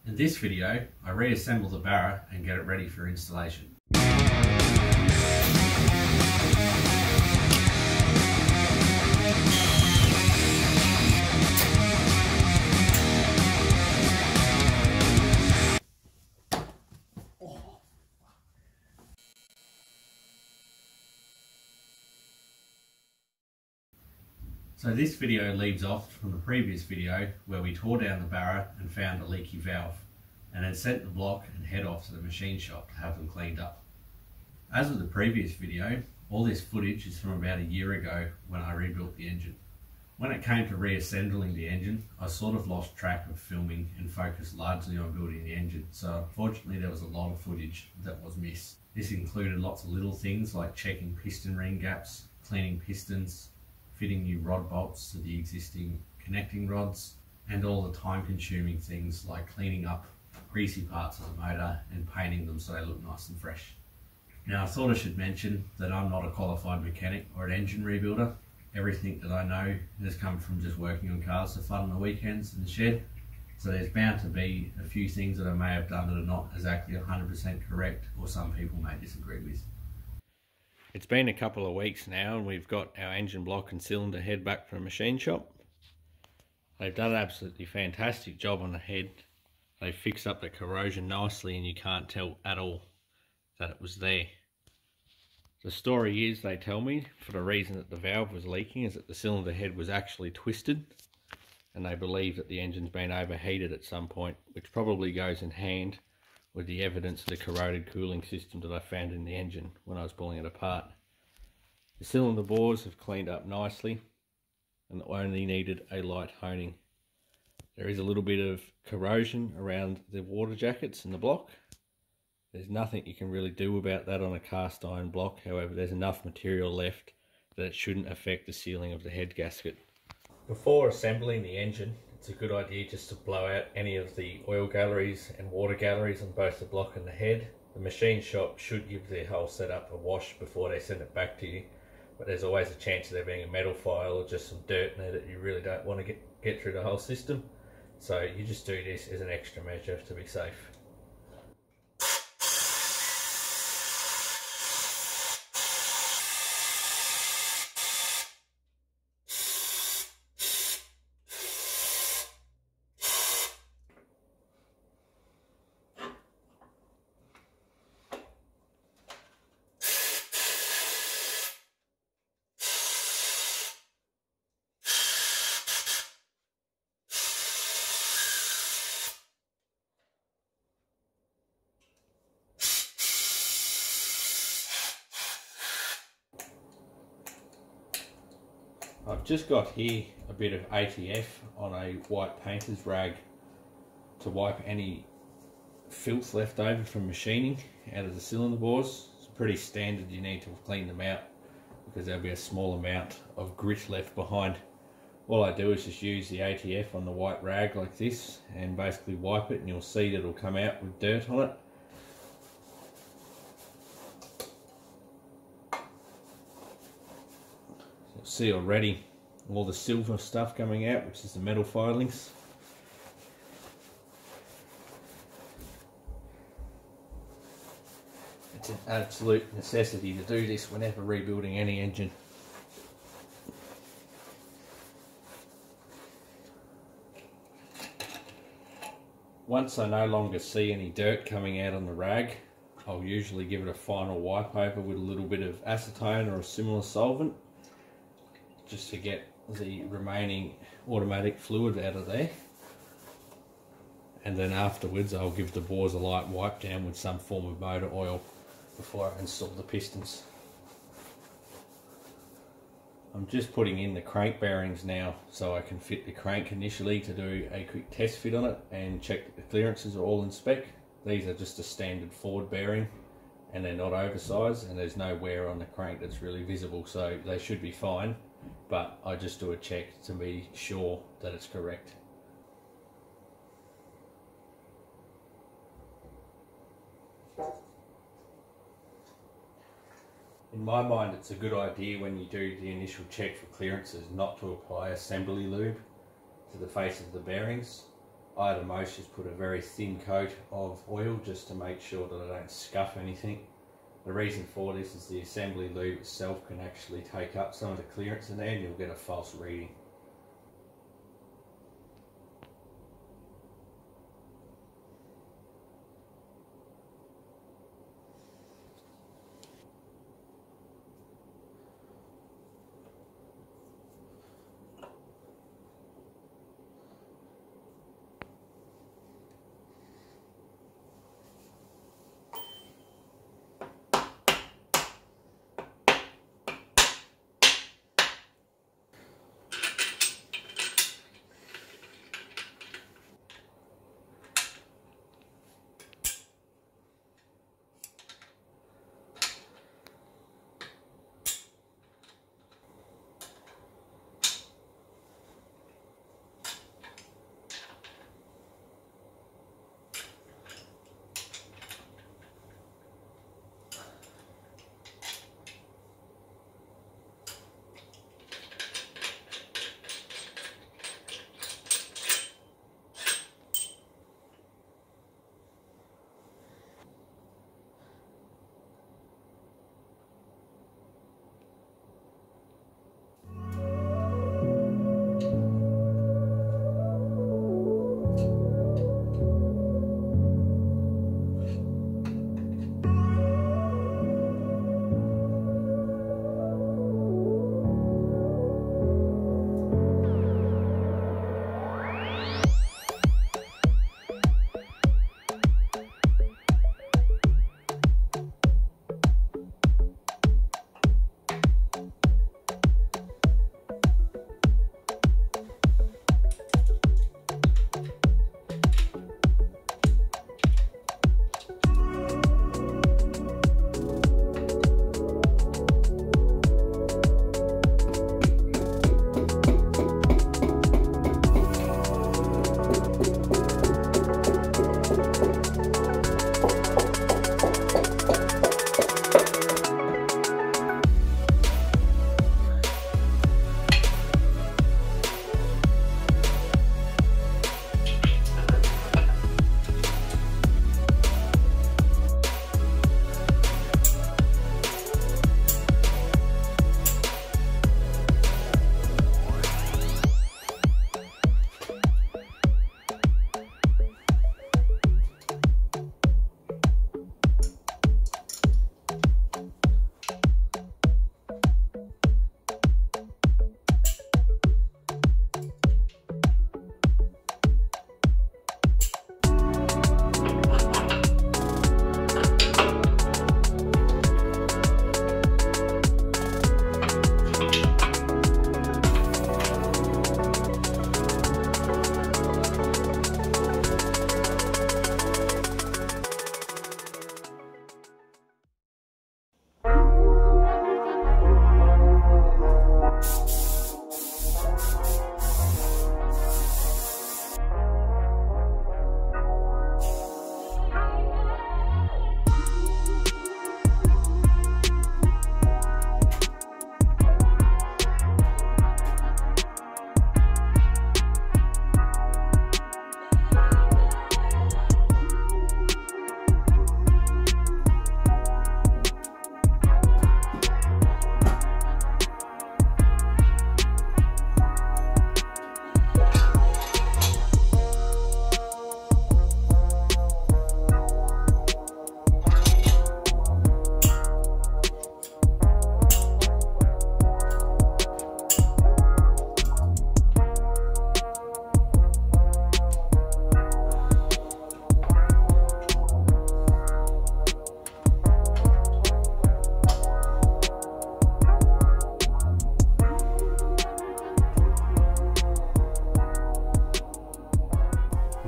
In this video, I reassemble the Barra and get it ready for installation. So this video leads off from the previous video where we tore down the Barra and found a leaky valve, and then sent the block and head off to the machine shop to have them cleaned up. As with the previous video, all this footage is from about a year ago when I rebuilt the engine. When it came to reassembling the engine, I sort of lost track of filming and focused largely on building the engine, so unfortunately there was a lot of footage that was missed. This included lots of little things like checking piston ring gaps, cleaning pistons, fitting new rod bolts to the existing connecting rods, and all the time-consuming things like cleaning up greasy parts of the motor and painting them so they look nice and fresh. Now I thought I should mention that I'm not a qualified mechanic or an engine rebuilder. Everything that I know has come from just working on cars for fun on the weekends in the shed, so there's bound to be a few things that I may have done that are not exactly 100% correct or some people may disagree with. It's been a couple of weeks now and we've got our engine block and cylinder head back from a machine shop. They've done an absolutely fantastic job on the head. They fixed up the corrosion nicely and you can't tell at all that it was there. The story is, they tell me, for the reason that the valve was leaking is that the cylinder head was actually twisted, and they believe that the engine's been overheated at some point, which probably goes in hand with the evidence of the corroded cooling system that I found in the engine when I was pulling it apart. The cylinder bores have cleaned up nicely and only needed a light honing. There is a little bit of corrosion around the water jackets in the block. There's nothing you can really do about that on a cast iron block, however there's enough material left that it shouldn't affect the sealing of the head gasket. Before assembling the engine, it's a good idea just to blow out any of the oil galleries and water galleries on both the block and the head. The machine shop should give their whole setup a wash before they send it back to you, but there's always a chance of there being a metal file or just some dirt in there that you really don't want to get through the whole system. So you just do this as an extra measure to be safe. I've just got here a bit of ATF on a white painter's rag to wipe any filth left over from machining out of the cylinder bores. It's pretty standard, you need to clean them out because there'll be a small amount of grit left behind. All I do is just use the ATF on the white rag like this and basically wipe it, and you'll see that it'll come out with dirt on it. You'll see already all the silver stuff coming out, which is the metal filings. It's an absolute necessity to do this whenever rebuilding any engine. Once I no longer see any dirt coming out on the rag, I'll usually give it a final wipe over with a little bit of acetone or a similar solvent, just to get the remaining automatic fluid out of there. And then afterwards I'll give the bores a light wipe down with some form of motor oil before I install the pistons. I'm just putting in the crank bearings now so I can fit the crank initially to do a quick test fit on it and check that the clearances are all in spec. These are just a standard Ford bearing and they're not oversized, and there's no wear on the crank that's really visible, so they should be fine. But I just do a check to be sure that it's correct. In my mind, it's a good idea when you do the initial check for clearances not to apply assembly lube to the face of the bearings. I at most just put a very thin coat of oil just to make sure that I don't scuff anything. The reason for this is the assembly lube itself can actually take up some of the clearance in there and you'll get a false reading.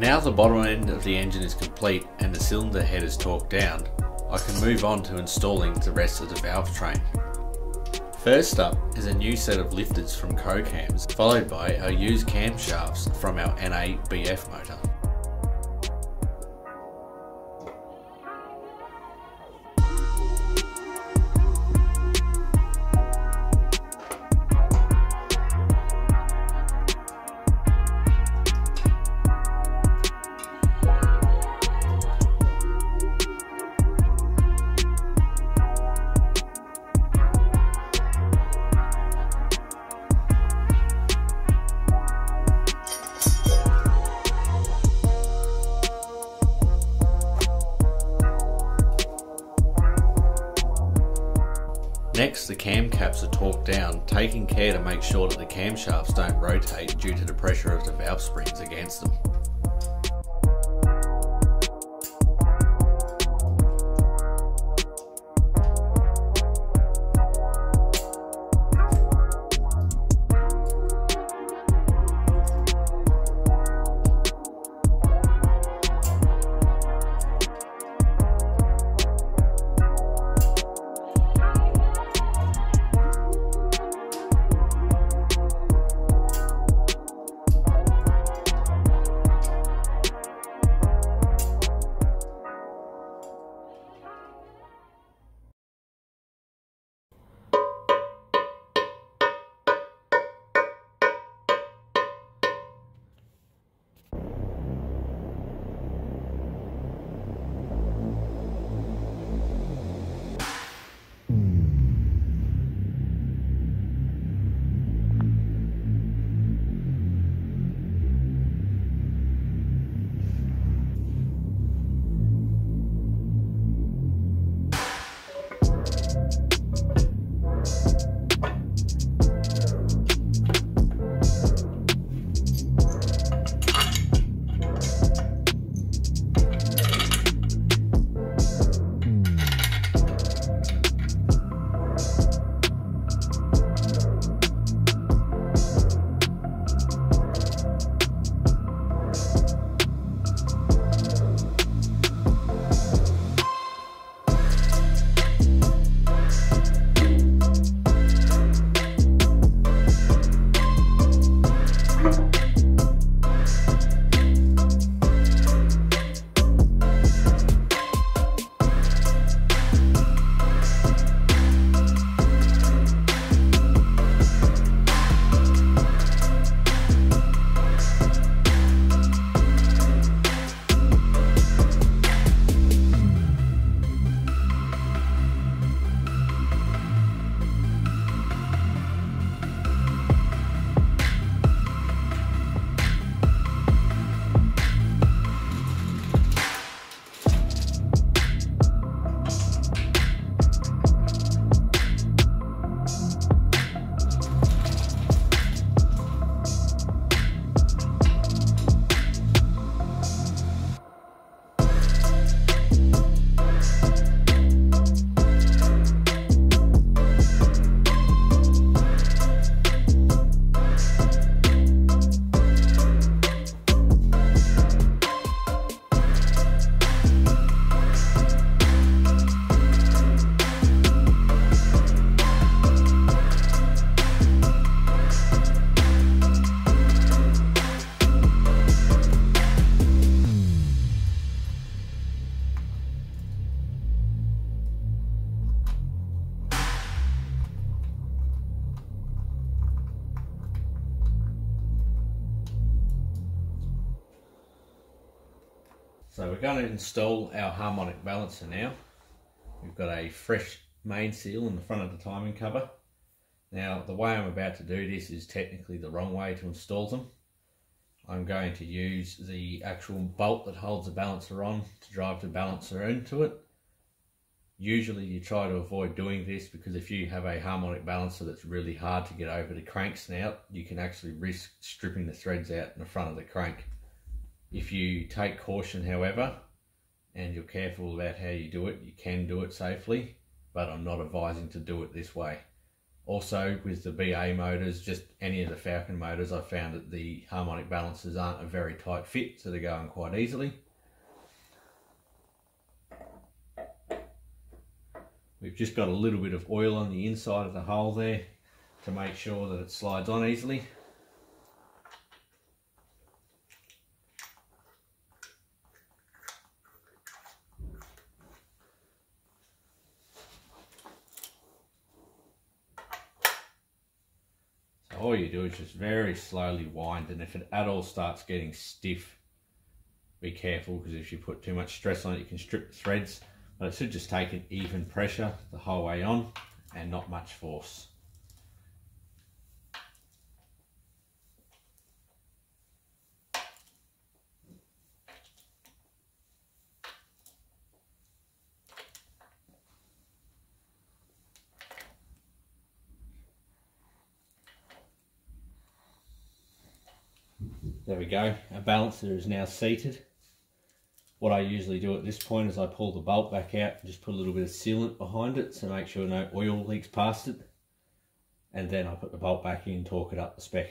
Now the bottom end of the engine is complete and the cylinder head is torqued down, I can move on to installing the rest of the valve train. First up is a new set of lifters from Co-Cams, followed by our used camshafts from our NA BF motor. Next, the cam caps are torqued down, taking care to make sure that the camshafts don't rotate due to the pressure of the valve springs against them. So we're going to install our harmonic balancer now. We've got a fresh main seal in the front of the timing cover. Now the way I'm about to do this is technically the wrong way to install them. I'm going to use the actual bolt that holds the balancer on to drive the balancer into it. Usually you try to avoid doing this because if you have a harmonic balancer that's really hard to get over the crank snout, you can actually risk stripping the threads out in the front of the crank. If you take caution, however, and you're careful about how you do it, you can do it safely, but I'm not advising to do it this way. Also, with the BA motors, just any of the Falcon motors, I found that the harmonic balancers aren't a very tight fit, so they go on quite easily. We've just got a little bit of oil on the inside of the hole there to make sure that it slides on easily. All you do is just very slowly wind, and if it at all starts getting stiff, be careful, because if you put too much stress on it, you can strip the threads. But it should just take an even pressure the whole way on and not much force. There we go, our balancer is now seated. What I usually do at this point is I pull the bolt back out and just put a little bit of sealant behind it to make sure no oil leaks past it. And then I put the bolt back in and torque it up the spec.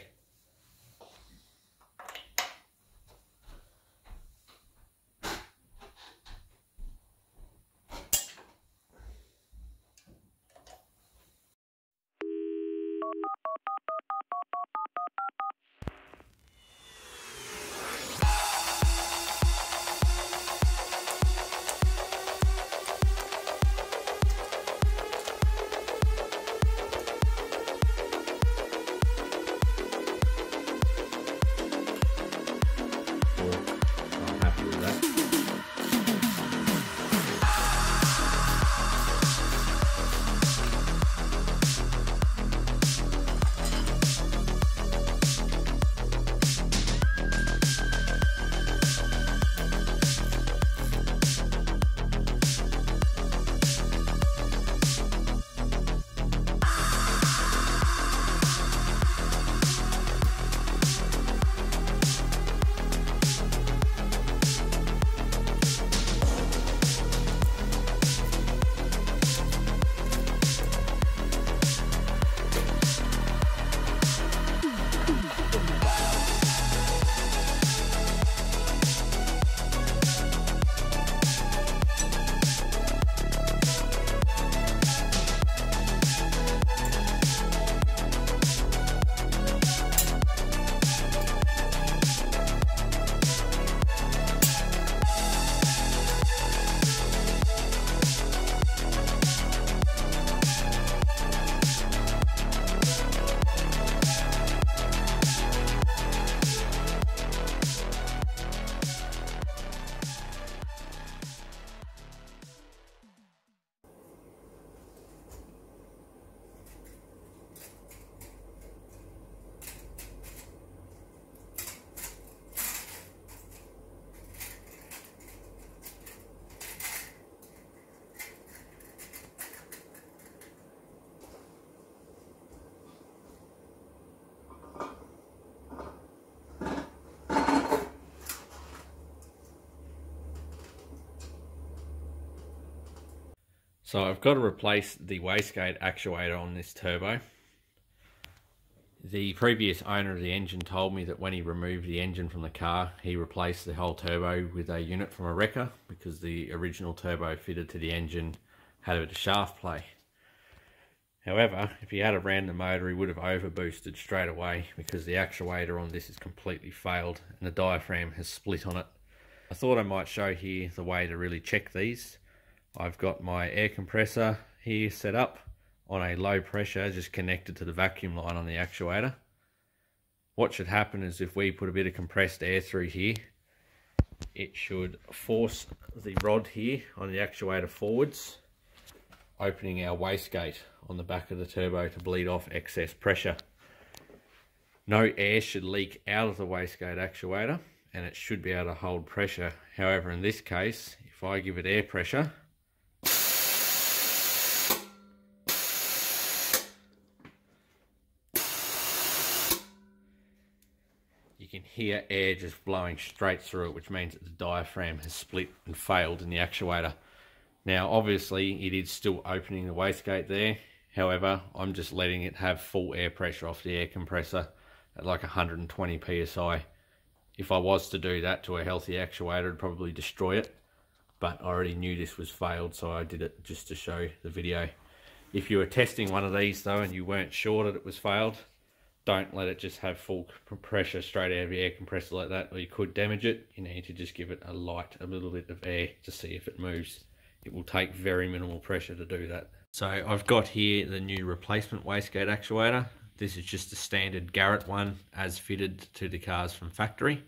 So I've got to replace the wastegate actuator on this turbo. The previous owner of the engine told me that when he removed the engine from the car, he replaced the whole turbo with a unit from a wrecker because the original turbo fitted to the engine had a bit of shaft play. However, if he had have ran the motor, he would have over boosted straight away because the actuator on this is completely failed and the diaphragm has split on it. I thought I might show here the way to really check these. I've got my air compressor here set up on a low pressure, just connected to the vacuum line on the actuator. What should happen is if we put a bit of compressed air through here, it should force the rod here on the actuator forwards, opening our wastegate on the back of the turbo to bleed off excess pressure. No air should leak out of the wastegate actuator and it should be able to hold pressure. However, in this case, if I give it air pressure, you can hear air just blowing straight through it, which means that the diaphragm has split and failed in the actuator. Now, obviously, it is still opening the wastegate there. However, I'm just letting it have full air pressure off the air compressor at like 120 psi. If I was to do that to a healthy actuator, it'd probably destroy it. But I already knew this was failed, so I did it just to show the video. If you were testing one of these though and you weren't sure that it was failed, don't let it just have full pressure straight out of your air compressor like that, or you could damage it. You need to just give it a little bit of air to see if it moves. It will take very minimal pressure to do that. So I've got here the new replacement wastegate actuator. This is just a standard Garrett one as fitted to the cars from factory.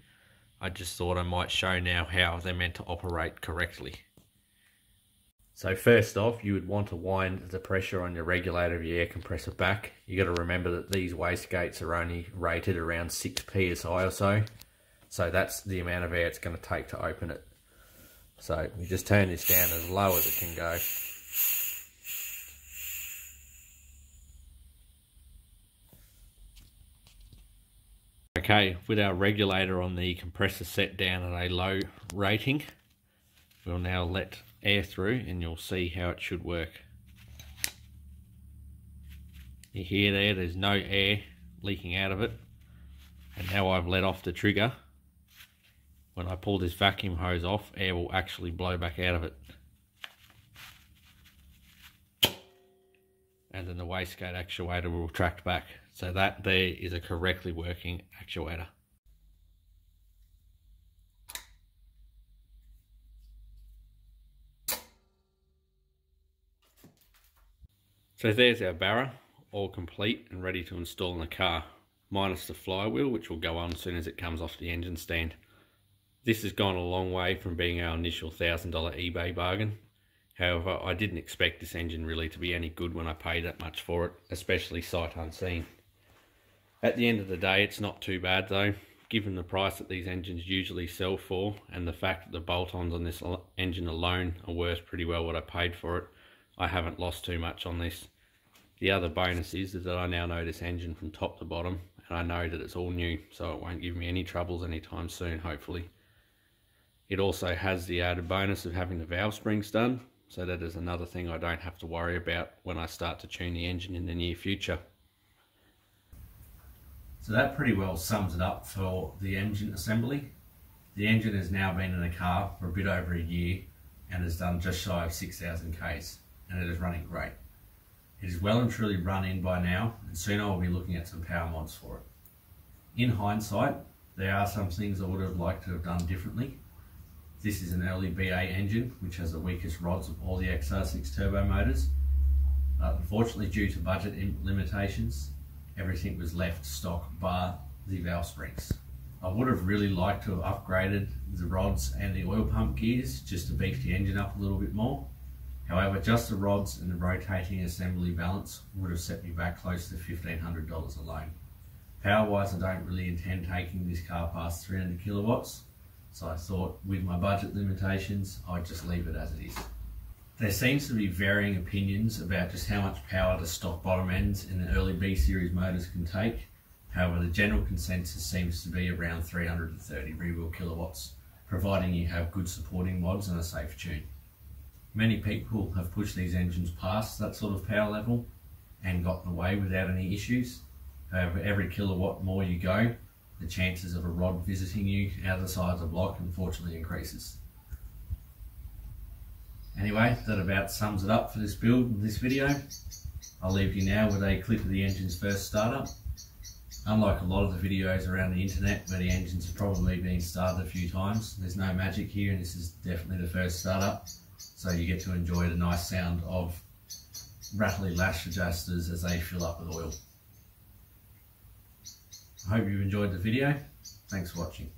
I just thought I might show now how they're meant to operate correctly. So first off, you would want to wind the pressure on your regulator of your air compressor back. You got to remember that these wastegates are only rated around 6 psi or so. So that's the amount of air it's going to take to open it. So we just turn this down as low as it can go. Okay, with our regulator on the compressor set down at a low rating, we'll now let air through and you'll see how it should work. You hear there's no air leaking out of it, and now I've let off the trigger. When I pull this vacuum hose off, air will actually blow back out of it. And then the wastegate actuator will retract back. So that there is a correctly working actuator. So there's our Barra, all complete and ready to install in the car, minus the flywheel, which will go on as soon as it comes off the engine stand. This has gone a long way from being our initial $1,000 eBay bargain. However, I didn't expect this engine really to be any good when I paid that much for it, especially sight unseen. At the end of the day, it's not too bad though, given the price that these engines usually sell for, and the fact that the bolt-ons on this engine alone are worth pretty well what I paid for it. I haven't lost too much on this. The other bonus is that I now know this engine from top to bottom, and I know that it's all new, so it won't give me any troubles anytime soon, hopefully. It also has the added bonus of having the valve springs done, so that is another thing I don't have to worry about when I start to tune the engine in the near future. So that pretty well sums it up for the engine assembly. The engine has now been in the car for a bit over a year and has done just shy of 6,000 Ks, and it is running great. It is well and truly run in by now, and soon I will be looking at some power mods for it. In hindsight, there are some things I would have liked to have done differently. This is an early BA engine which has the weakest rods of all the XR6 turbo motors, but unfortunately due to budget limitations, everything was left stock bar the valve springs. I would have really liked to have upgraded the rods and the oil pump gears just to beef the engine up a little bit more. However, just the rods and the rotating assembly balance would have set me back close to $1,500 alone. Power wise, I don't really intend taking this car past 300 kilowatts, so I thought with my budget limitations, I'd just leave it as it is. There seems to be varying opinions about just how much power the stock bottom ends in the early B series motors can take. However, the general consensus seems to be around 330 rear-wheel kilowatts, providing you have good supporting mods and a safe tune. Many people have pushed these engines past that sort of power level and gotten away without any issues. However, every kilowatt more you go, the chances of a rod visiting you out of the side of the block unfortunately increases. Anyway, that about sums it up for this build and this video. I'll leave you now with a clip of the engine's first startup. Unlike a lot of the videos around the internet where the engines have probably been started a few times, there's no magic here, and this is definitely the first startup. So you get to enjoy the nice sound of rattly lash adjusters as they fill up with oil. I hope you've enjoyed the video. Thanks for watching.